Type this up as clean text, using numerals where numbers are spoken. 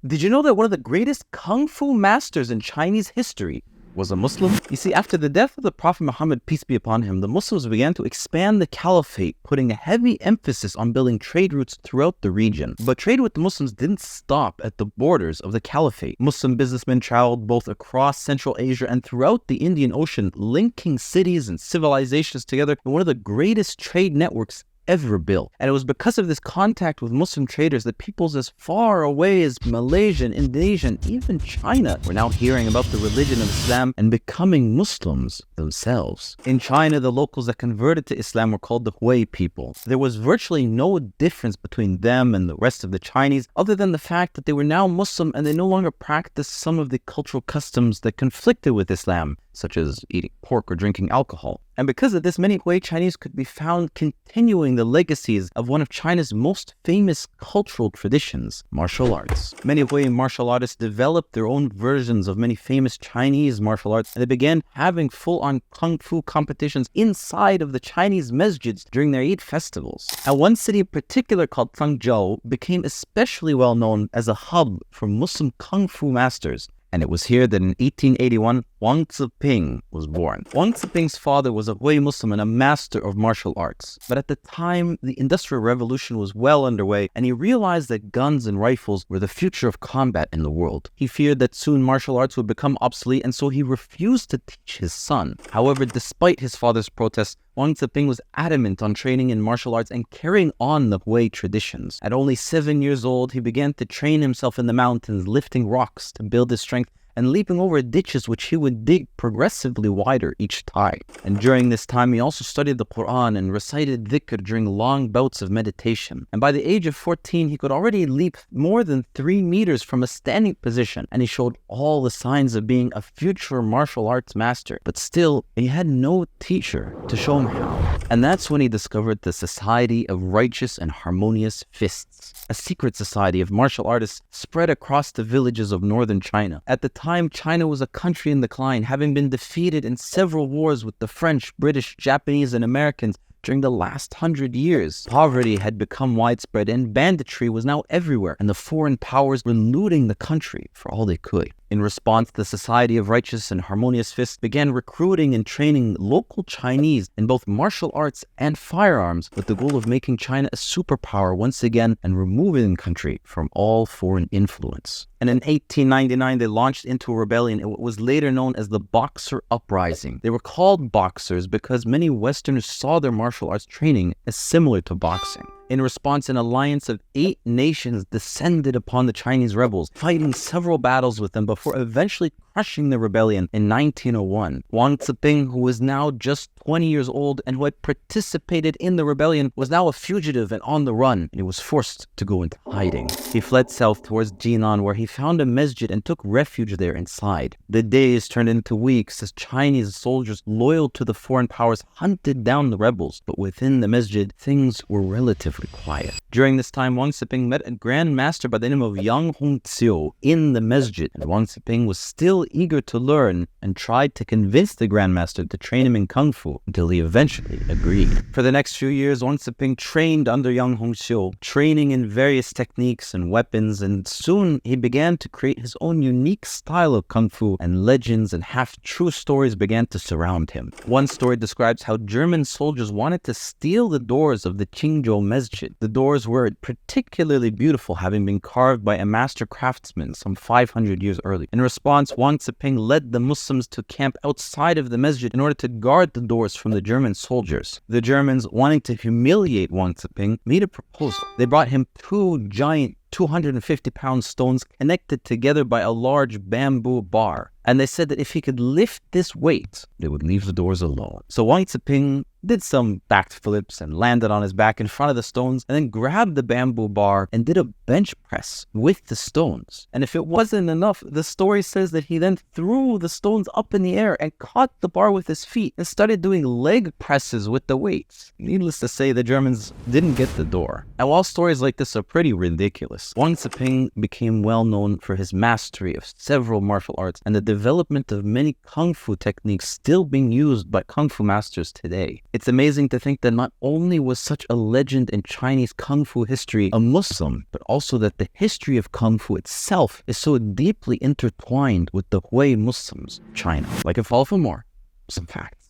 Did you know that one of the greatest kung fu masters in Chinese history was a Muslim? You see, after the death of the Prophet Muhammad, peace be upon him, the Muslims began to expand the caliphate, putting a heavy emphasis on building trade routes throughout the region. But trade with the Muslims didn't stop at the borders of the caliphate. Muslim businessmen traveled both across Central Asia and throughout the Indian Ocean, linking cities and civilizations together in one of the greatest trade networks ever built. And it was because of this contact with Muslim traders that peoples as far away as Malaysia, Indonesia, and even China were now hearing about the religion of Islam and becoming Muslims themselves. In China, the locals that converted to Islam were called the Hui people. There was virtually no difference between them and the rest of the Chinese, other than the fact that they were now Muslim and they no longer practiced some of the cultural customs that conflicted with Islam, such as eating pork or drinking alcohol. And because of this, many Hui Chinese could be found continuing the legacies of one of China's most famous cultural traditions, martial arts. Many Hui martial artists developed their own versions of many famous Chinese martial arts, and they began having full-on kung fu competitions inside of the Chinese masjids during their Eid festivals. And one city in particular, called Zhangzhou, became especially well known as a hub for Muslim kung fu masters. And it was here that in 1881, Wang Ziping was born. Wang Ziping's father was a Hui Muslim and a master of martial arts. But at the time, the Industrial Revolution was well underway, and he realized that guns and rifles were the future of combat in the world. He feared that soon martial arts would become obsolete, and so he refused to teach his son. However, despite his father's protests, Wang Ziping was adamant on training in martial arts and carrying on the Hui traditions. At only 7 years old, he began to train himself in the mountains, lifting rocks to build his strength and leaping over ditches which he would dig progressively wider each time. And during this time, he also studied the Quran and recited dhikr during long bouts of meditation. And by the age of 14, he could already leap more than 3 meters from a standing position, and he showed all the signs of being a future martial arts master. But still, he had no teacher to show him how. And that's when he discovered the Society of Righteous and Harmonious Fists, a secret society of martial artists spread across the villages of northern China. At the time, China was a country in decline, having been defeated in several wars with the French, British, Japanese, and Americans during the last 100 years. Poverty had become widespread and banditry was now everywhere, and the foreign powers were looting the country for all they could. In response, the Society of Righteous and Harmonious Fists began recruiting and training local Chinese in both martial arts and firearms with the goal of making China a superpower once again and removing the country from all foreign influence. And in 1899, they launched into a rebellion in what was later known as the Boxer Uprising. They were called Boxers because many Westerners saw their martial arts training as similar to boxing. In response, an alliance of 8 nations descended upon the Chinese rebels, fighting several battles with them before eventually crushing the rebellion in 1901. Wang Ziping, who was now just 20 years old and who had participated in the rebellion, was now a fugitive and on the run, and he was forced to go into hiding. He fled south towards Jinan, where he found a masjid and took refuge there inside. The days turned into weeks as Chinese soldiers loyal to the foreign powers hunted down the rebels, but within the masjid, things were relatively quiet. During this time, Wang Ziping met a grand master by the name of Yang Hongqiu in the masjid, and Wang Ziping was still eager to learn and tried to convince the grandmaster to train him in kung fu until he eventually agreed. For the next few years, Wang Ziping trained under Yang Hongqiu, training in various techniques and weapons, and soon he began to create his own unique style of kung fu, and legends and half-true stories began to surround him. One story describes how German soldiers wanted to steal the doors of the Qingzhou Masjid. The doors were particularly beautiful, having been carved by a master craftsman some 500 years earlier. In response, Wang Ziping led the Muslims to camp outside of the masjid in order to guard the doors from the German soldiers. The Germans, wanting to humiliate Wang Ziping, made a proposal. They brought him 2 giant 250-pound stones connected together by a large bamboo bar. And they said that if he could lift this weight, they would leave the doors alone. So Wang Ziping did some backflips and landed on his back in front of the stones, and then grabbed the bamboo bar and did a bench press with the stones. And if it wasn't enough, the story says that he then threw the stones up in the air and caught the bar with his feet and started doing leg presses with the weights. Needless to say, the Germans didn't get the door. And while stories like this are pretty ridiculous, this. Wang Ziping became well known for his mastery of several martial arts and the development of many kung fu techniques still being used by kung fu masters today. It's amazing to think that not only was such a legend in Chinese kung fu history a Muslim, but also that the history of kung fu itself is so deeply intertwined with the Hui Muslims of China. Like and follow for more. Some facts.